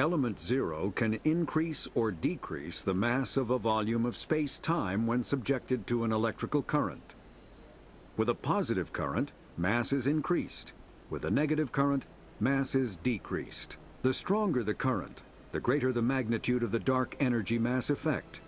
Element zero can increase or decrease the mass of a volume of space-time when subjected to an electrical current. With a positive current, mass is increased. With a negative current, mass is decreased. The stronger the current, the greater the magnitude of the dark energy mass effect.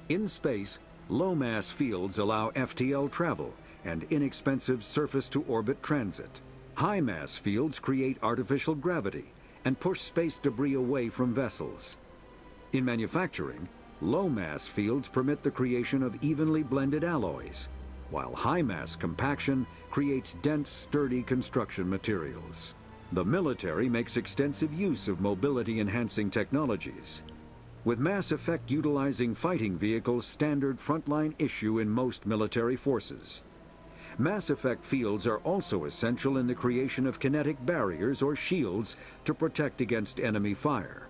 In space, low-mass fields allow FTL travel and inexpensive surface-to-orbit transit. High-mass fields create artificial gravity and push space debris away from vessels. In manufacturing, low-mass fields permit the creation of evenly blended alloys, while high-mass compaction creates dense, sturdy construction materials. The military makes extensive use of mobility-enhancing technologies, with mass effect utilizing fighting vehicles standard frontline issue in most military forces. Mass effect fields are also essential in the creation of kinetic barriers or shields to protect against enemy fire.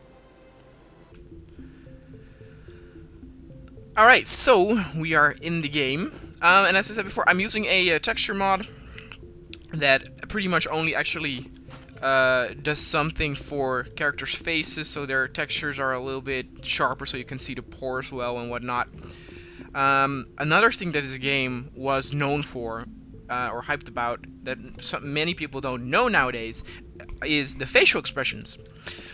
Alright, so we are in the game. And as I said before, I'm using a texture mod that pretty much only actually does something for characters' faces, so their textures are a little bit sharper so you can see the pores well and whatnot. Another thing that this game was known for, or hyped about, that many people don't know nowadays, is the facial expressions.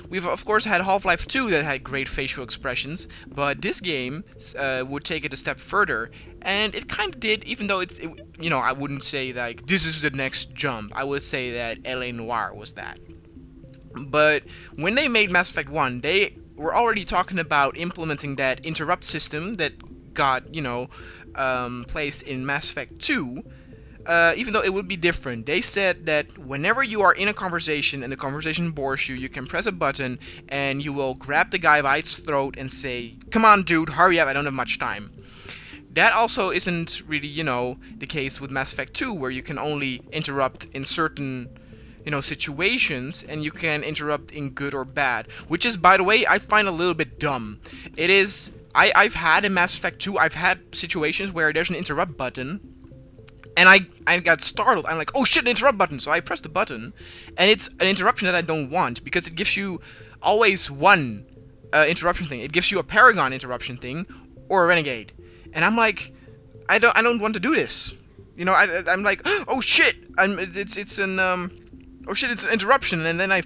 We've of course had Half-Life 2 that had great facial expressions, but this game would take it a step further, and it kind of did, even though you know, I wouldn't say like this is the next jump. I would say that L.A. Noire was that. But when they made Mass Effect 1, they were already talking about implementing that interrupt system that got, you know, placed in Mass Effect 2. Even though it would be different. They said that whenever you are in a conversation and the conversation bores you, you can press a button and you will grab the guy by its throat and say, "Come on, dude, hurry up, I don't have much time." That also isn't really, you know, the case with Mass Effect 2, where you can only interrupt in certain, you know, situations, and you can interrupt in good or bad. Which is, by the way, I find a little bit dumb. It is... I've had in Mass Effect 2, I've had situations where there's an interrupt button, and I got startled. I'm like, oh shit, an interrupt button. So I pressed the button, and it's an interruption that I don't want, because it gives you always one interruption thing. It gives you a Paragon interruption thing, or a Renegade. And I'm like, I don't want to do this. You know, I'm like, oh shit, it's an interruption, and then I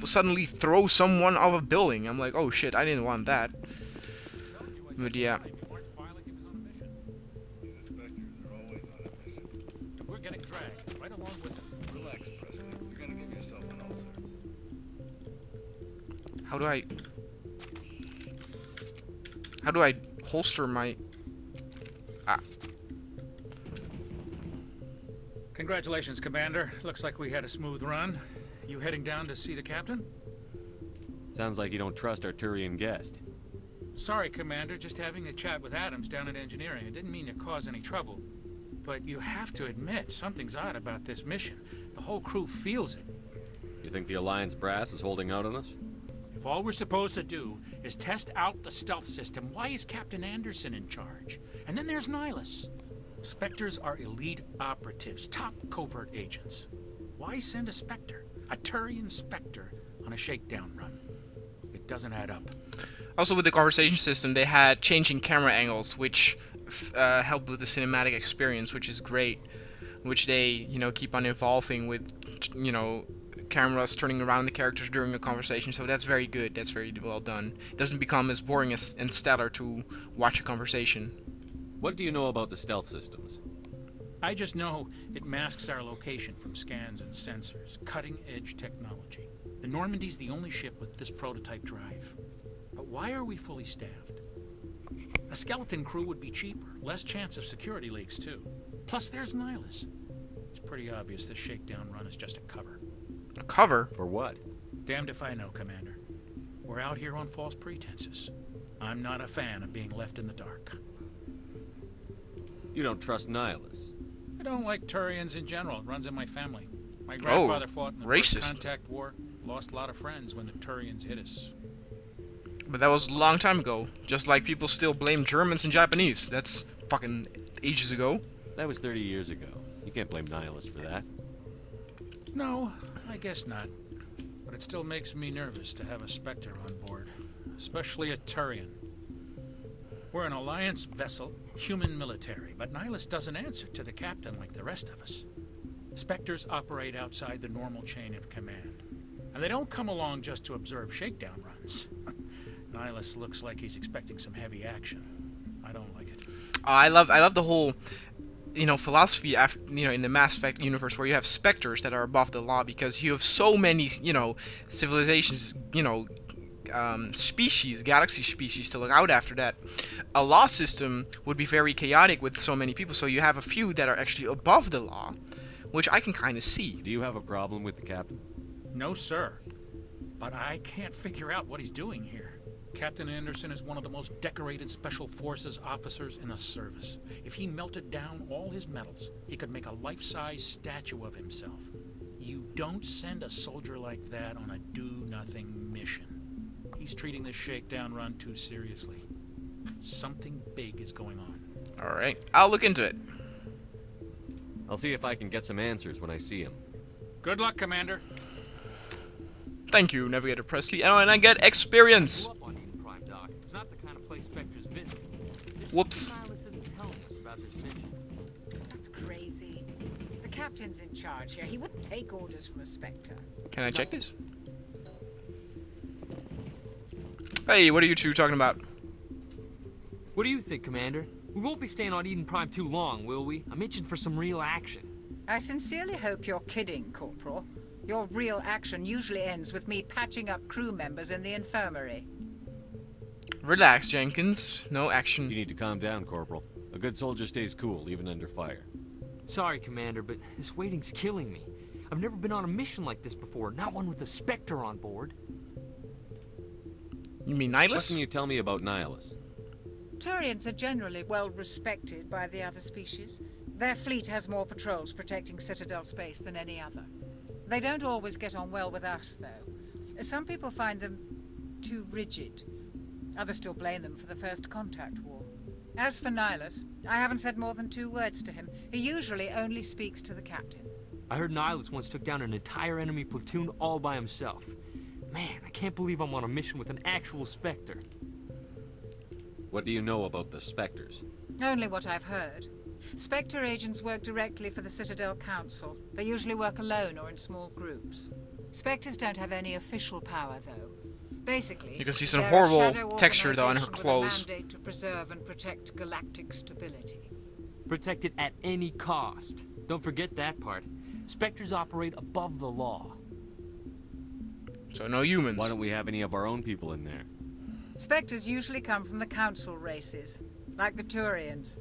suddenly throw someone off a building. I'm like, oh shit, I didn't want that. But yeah. How do I holster my... Ah. Congratulations, Commander. Looks like we had a smooth run. You heading down to see the captain? Sounds like you don't trust our Turian guest. Sorry, Commander. Just having a chat with Adams down at engineering. I didn't mean to cause any trouble. But you have to admit, something's odd about this mission. The whole crew feels it. You think the Alliance brass is holding out on us? If all we're supposed to do is test out the stealth system, why is Captain Anderson in charge? And then there's Nihilus. Spectres are elite operatives, top covert agents. Why send a Spectre, a Turian Spectre, on a shakedown run? It doesn't add up. Also, with the conversation system, they had changing camera angles, which helped with the cinematic experience, which is great. Which they, you know, keep on evolving with, you know, cameras turning around the characters during a conversation. So that's very good. That's very well done. It doesn't become as boring and stellar to watch a conversation. What do you know about the stealth systems? I just know it masks our location from scans and sensors. Cutting-edge technology. The Normandy's the only ship with this prototype drive. But why are we fully staffed? A skeleton crew would be cheaper. Less chance of security leaks, too. Plus, there's Nihilus. It's pretty obvious this shakedown run is just a cover. A cover? For what? Damned if I know, Commander. We're out here on false pretenses. I'm not a fan of being left in the dark. You don't trust Nihilus? I don't like Turians in general. It runs in my family. My grandfather fought in the racist. First Contact War. Lost a lot of friends when the Turians hit us. But that was a long time ago. Just like people still blame Germans and Japanese. That's fucking ages ago. That was 30 years ago. You can't blame Nihilus for that. No, I guess not. But but it still makes me nervous to have a Spectre on board, especially a Turian. We're an Alliance vessel, human military, but Nihilus doesn't answer to the captain like the rest of us. Spectres operate outside the normal chain of command, and they don't come along just to observe shakedown runs. Nihilus looks like he's expecting some heavy action. I don't like it. I love the whole, philosophy after, in the Mass Effect universe where you have specters that are above the law because you have so many, civilizations, species, galaxy species to look out after that. A law system would be very chaotic with so many people, so you have a few that are actually above the law, which I can kind of see. Do you have a problem with the captain? No, sir. But I can't figure out what he's doing here. Captain Anderson is one of the most decorated Special Forces officers in the service. If he melted down all his medals, he could make a life-size statue of himself. You don't send a soldier like that on a do-nothing mission. He's treating this shakedown run too seriously. Something big is going on. Alright, I'll look into it. I'll see if I can get some answers when I see him. Good luck, Commander. Thank you, Navigator Presley. Oh, and I get experience. It's not the kind of place Spectres visit. Whoops. Nihilus isn't telling us about this mission. That's crazy. The captain's in charge here. He wouldn't take orders from a Spectre. Can I check this? Hey, what are you two talking about? What do you think, Commander? We won't be staying on Eden Prime too long, will we? I'm itching for some real action. I sincerely hope you're kidding, Corporal. Your real action usually ends with me patching up crew members in the infirmary. Relax, Jenkins. No action. You need to calm down, Corporal. A good soldier stays cool, even under fire. Sorry, Commander, but this waiting's killing me. I've never been on a mission like this before, not one with a Spectre on board. You mean What Nihilus? can you tell me about Nihilus? Turians are generally well respected by the other species. Their fleet has more patrols protecting Citadel space than any other. They don't always get on well with us, though. Some people find them too rigid. Others still blame them for the First Contact War. As for Nihilus, I haven't said more than 2 words to him. He usually only speaks to the captain. I heard Nihilus once took down an entire enemy platoon all by himself. Man, I can't believe I'm on a mission with an actual Spectre. What do you know about the Spectres? Only what I've heard. Spectre agents work directly for the Citadel Council. They usually work alone or in small groups. Spectres don't have any official power, though. Basically, You can see some they're a horrible shadow texture, though, on her organization with clothes. a mandate to preserve and protect galactic stability. Protected at any cost. Don't forget that part. Spectres operate above the law. So no humans. Why don't we have any of our own people in there? Spectres usually come from the Council races, like the Turians.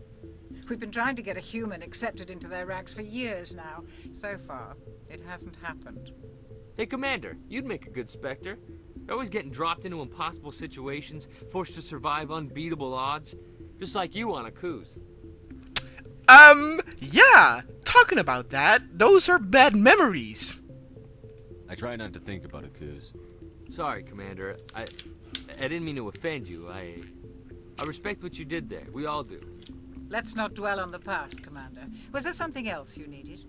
We've been trying to get a human accepted into their ranks for years now. So far, it hasn't happened. Hey, Commander, you'd make a good Spectre. You're always getting dropped into impossible situations, forced to survive unbeatable odds. Just like you on a cruise. Yeah! Talking about that, those are bad memories. I try not to think about it, Kuz. Sorry, Commander. I didn't mean to offend you. I respect what you did there. We all do. Let's not dwell on the past, Commander. Was there something else you needed?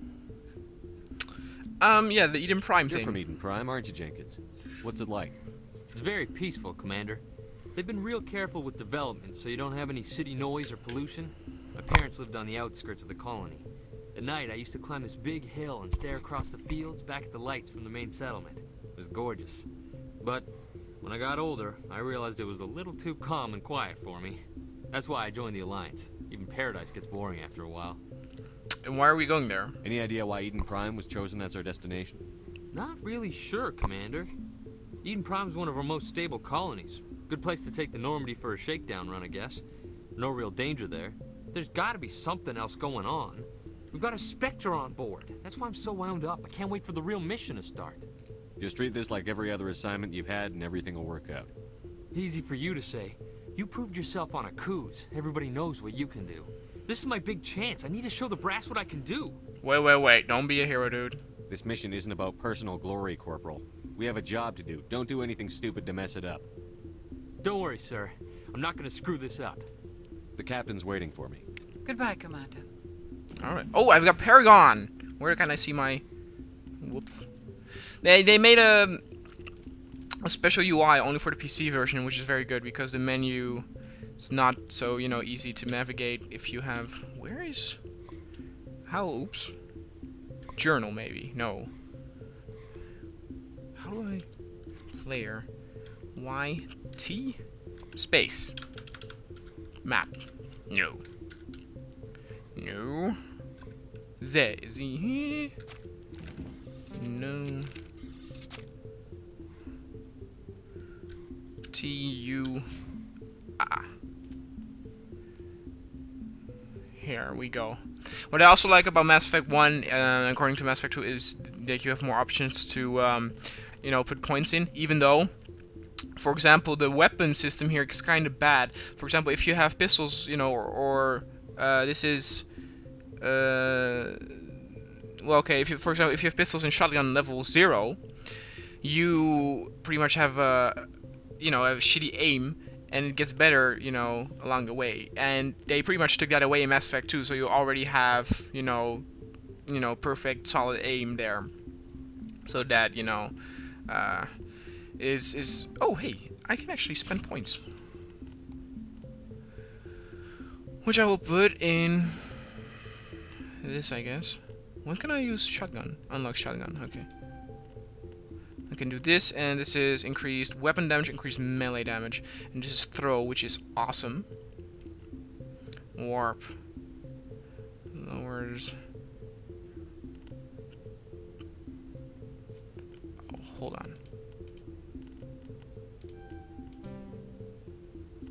Yeah, the Eden Prime You're thing. from Eden Prime, aren't you, Jenkins? What's it like? It's very peaceful, Commander. They've been real careful with development, so you don't have any city noise or pollution. My parents lived on the outskirts of the colony. At night, I used to climb this big hill and stare across the fields back at the lights from the main settlement. It was gorgeous. But when I got older, I realized it was a little too calm and quiet for me. That's why I joined the Alliance. Even Paradise gets boring after a while. And why are we going there? Any idea why Eden Prime was chosen as our destination? Not really sure, Commander. Eden Prime's one of our most stable colonies. Good place to take the Normandy for a shakedown run, I guess. No real danger there. There's gotta be something else going on. We've got a Spectre on board. That's why I'm so wound up. I can't wait for the real mission to start. Just treat this like every other assignment you've had and everything will work out. Easy for you to say. You proved yourself on a cruise. Everybody knows what you can do. This is my big chance. I need to show the brass what I can do. Wait. Don't be a hero, dude. This mission isn't about personal glory, Corporal. We have a job to do. Don't do anything stupid to mess it up. Don't worry, sir. I'm not gonna screw this up. The captain's waiting for me. Goodbye, Commander. Alright. Oh, I've got Paragon! Where can I see my... Whoops. They made a a special UI only for the PC version, which is very good because the menu is not so, you know, easy to navigate if you have... Where is... How? Oops. Journal, maybe. No. How do I... Player. YT? Space. Map. No. No. Z. Z. No. TU. Ah. Here we go. What I also like about Mass Effect 1, according to Mass Effect 2, is that you have more options to, you know, put points in, even though, for example, the weapon system here is kind of bad. For example, if you have pistols, you know, or this is, well, okay, if you, for example, if you have pistols in shotgun level 0, you pretty much have a, you know, a shitty aim, and it gets better, you know, along the way. And they pretty much took that away in Mass Effect 2, so you already have, you know, perfect solid aim there. So that, you know, is oh hey, I can actually spend points, which I will put in this, I guess. When can I use shotgun? Unlock shotgun. Okay. I can do this, and this is increased weapon damage, increased melee damage, and this is throw, which is awesome. Warp lowers. Oh, hold on.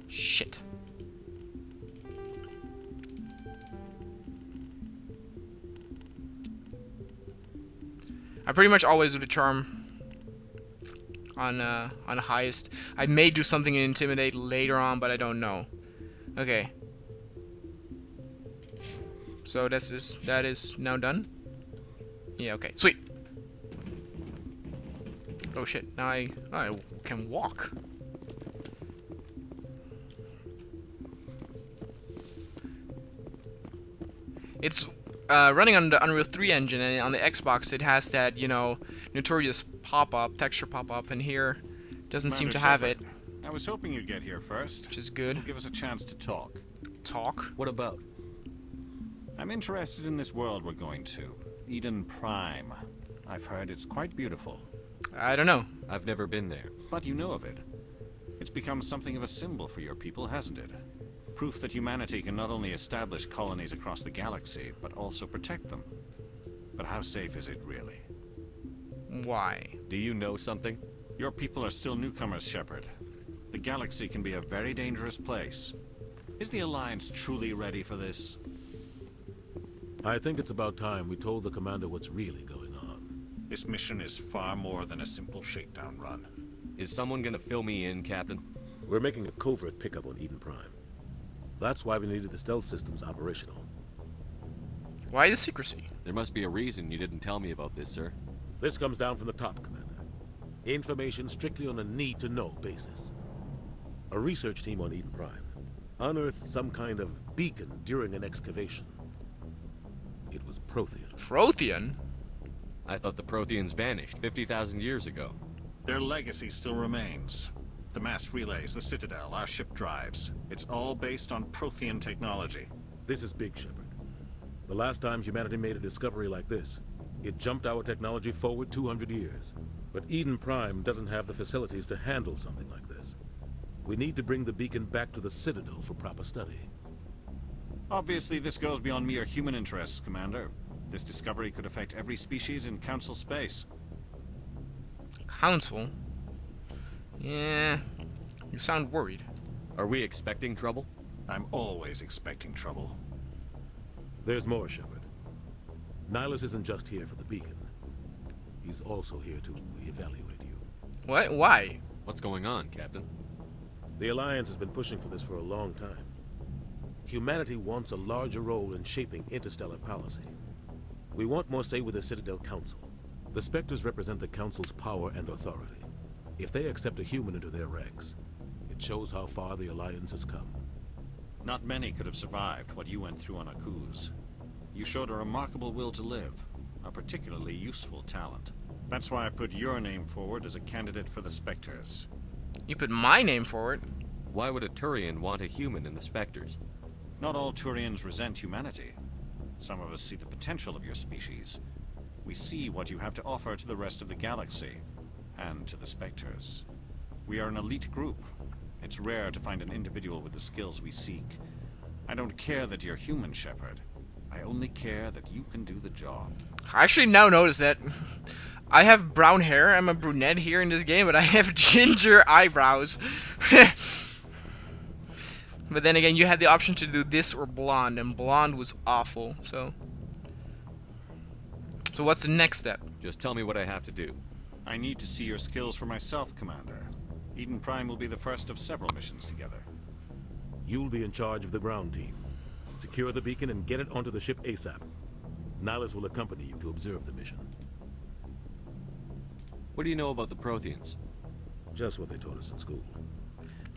Shit. I pretty much always do the charm on highest. I may do something in Intimidate later on, but I don't know. Okay. So that is now done. Yeah. Okay. Sweet. Oh shit! Now I can walk. It's running on the Unreal 3 engine, and on the Xbox it has that, you know, notorious pop-up, texture pop-up, and here doesn't seem to have it. I was hoping you'd get here first. Which is good. Give us a chance to talk. Talk? What about? I'm interested in this world we're going to. Eden Prime. I've heard it's quite beautiful. I don't know. I've never been there. But you know of it. It's become something of a symbol for your people, hasn't it? Proof that humanity can not only establish colonies across the galaxy, but also protect them. But how safe is it, really? Why? Do you know something? Your people are still newcomers, Shepard. The galaxy can be a very dangerous place. Is the Alliance truly ready for this? I think it's about time we told the Commander what's really going on. This mission is far more than a simple shakedown run. Is someone gonna fill me in, Captain? We're making a covert pickup on Eden Prime. That's why we needed the stealth systems operational. Why the secrecy? There must be a reason you didn't tell me about this, sir. This comes down from the top, Commander. Information strictly on a need-to-know basis. A research team on Eden Prime unearthed some kind of beacon during an excavation. It was Prothean. Prothean? I thought the Protheans vanished 50,000 years ago. Their legacy still remains. The mass relays, the Citadel, our ship drives. It's all based on Prothean technology. This is big, Shepard. The last time humanity made a discovery like this, it jumped our technology forward 200 years. But Eden Prime doesn't have the facilities to handle something like this. We need to bring the beacon back to the Citadel for proper study. Obviously, this goes beyond mere human interests, Commander. This discovery could affect every species in Council space. Council? Yeah, you sound worried. Are we expecting trouble? I'm always expecting trouble. There's more, Shepard. Nihilus isn't just here for the beacon. He's also here to evaluate you. What? Why? What's going on, Captain? The Alliance has been pushing for this for a long time. Humanity wants a larger role in shaping interstellar policy. We want more say with the Citadel Council. The Spectres represent the Council's power and authority. If they accept a human into their ranks, it shows how far the Alliance has come. Not many could have survived what you went through on Akuz. You showed a remarkable will to live. a particularly useful talent. That's why I put your name forward as a candidate for the Spectres. You put my name forward. Why would a Turian want a human in the Spectres? Not all Turians resent humanity. Some of us see the potential of your species. We see what you have to offer to the rest of the galaxy, and to the Spectres. We are an elite group. It's rare to find an individual with the skills we seek. I don't care that you're human, Shepard. I only care that you can do the job. I actually now notice that I have brown hair. I'm a brunette here in this game, but I have ginger eyebrows. But then again, you had the option to do this or blonde, and blonde was awful. So what's the next step? Just tell me what I have to do. I need to see your skills for myself, Commander. Eden Prime will be the first of several missions together. You'll be in charge of the ground team. Secure the beacon and get it onto the ship ASAP. Nihilus will accompany you to observe the mission. What do you know about the Protheans? Just what they taught us in school.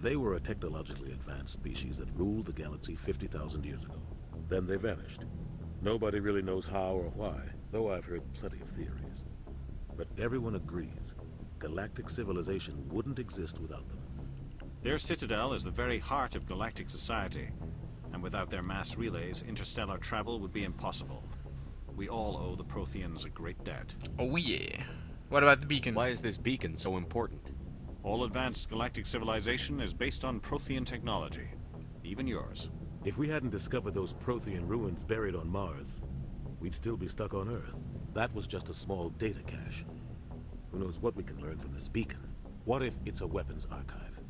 They were a technologically advanced species that ruled the galaxy 50,000 years ago. Then they vanished. Nobody really knows how or why, though I've heard plenty of theories. But everyone agrees, galactic civilization wouldn't exist without them. Their citadel is the very heart of galactic society, and without their mass relays, interstellar travel would be impossible. We all owe the Protheans a great debt. Oh yeah. What about the beacon? Why is this beacon so important? All advanced galactic civilization is based on Prothean technology, even yours. If we hadn't discovered those Prothean ruins buried on Mars, we'd still be stuck on Earth. That was just a small data cache. Who knows what we can learn from this beacon? What if it's a weapons archive?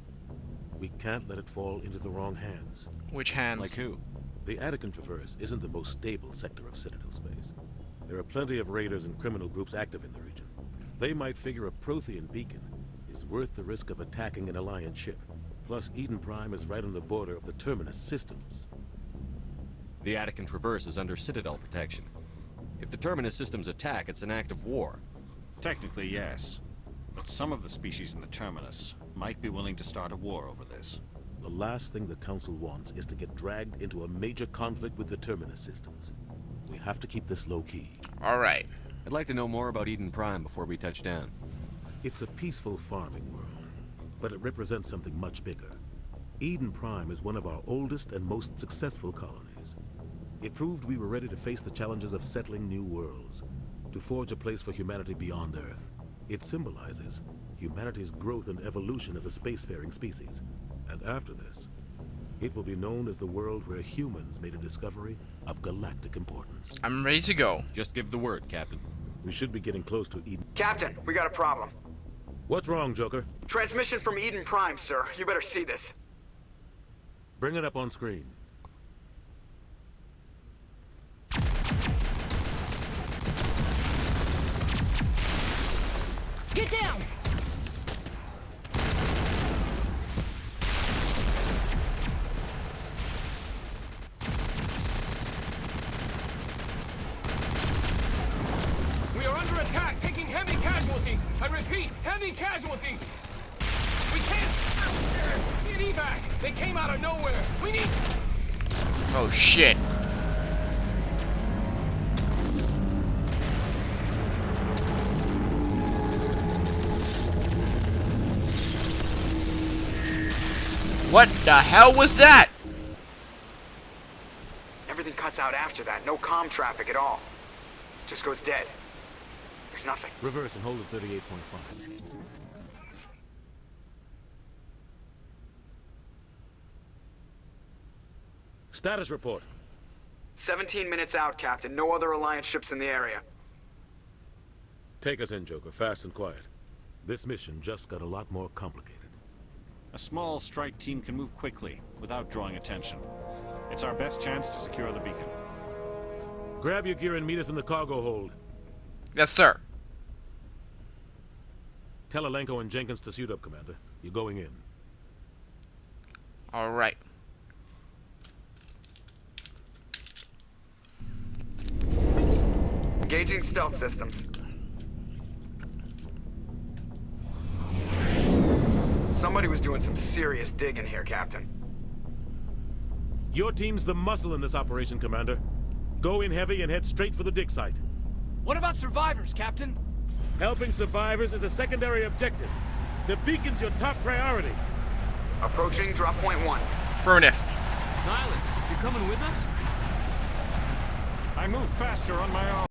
We can't let it fall into the wrong hands. Which hands? Like who? The Attican Traverse isn't the most stable sector of Citadel space. There are plenty of raiders and criminal groups active in the region. They might figure a Prothean beacon is worth the risk of attacking an Alliance ship. Plus, Eden Prime is right on the border of the Terminus systems. The Attican Traverse is under Citadel protection. If the Terminus systems attack, it's an act of war. Technically, yes. But some of the species in the Terminus might be willing to start a war over this. The last thing the Council wants is to get dragged into a major conflict with the Terminus systems. We have to keep this low-key. Alright. I'd like to know more about Eden Prime before we touch down. It's a peaceful farming world, but it represents something much bigger. Eden Prime is one of our oldest and most successful colonies. It proved we were ready to face the challenges of settling new worlds, to forge a place for humanity beyond Earth. It symbolizes humanity's growth and evolution as a spacefaring species. And after this, it will be known as the world where humans made a discovery of galactic importance. I'm ready to go. Just give the word, Captain. We should be getting close to Eden. Captain, we got a problem. What's wrong, Joker? Transmission from Eden Prime, sir. You better see this. Bring it up on screen. Get down! We are under attack, taking heavy casualties. I repeat, heavy casualties. We can't get evac. They came out of nowhere. We need. Oh shit. What the hell was that? Everything cuts out after that. No comm traffic at all. Just goes dead. There's nothing. Reverse and hold at 38.5. Status report. 17 minutes out, Captain. No other Alliance ships in the area. Take us in, Joker, fast and quiet. This mission just got a lot more complicated. A small strike team can move quickly, without drawing attention. It's our best chance to secure the beacon. Grab your gear and meet us in the cargo hold. Yes, sir. Tell Alenko and Jenkins to suit up, Commander. You're going in. All right. Engaging stealth systems. Somebody was doing some serious digging here, Captain. Your team's the muscle in this operation, Commander. Go in heavy and head straight for the dig site. What about survivors, Captain? Helping survivors is a secondary objective. The beacon's your top priority. Approaching drop point 1. Affirmative. Nihilus, you're coming with us? I move faster on my own.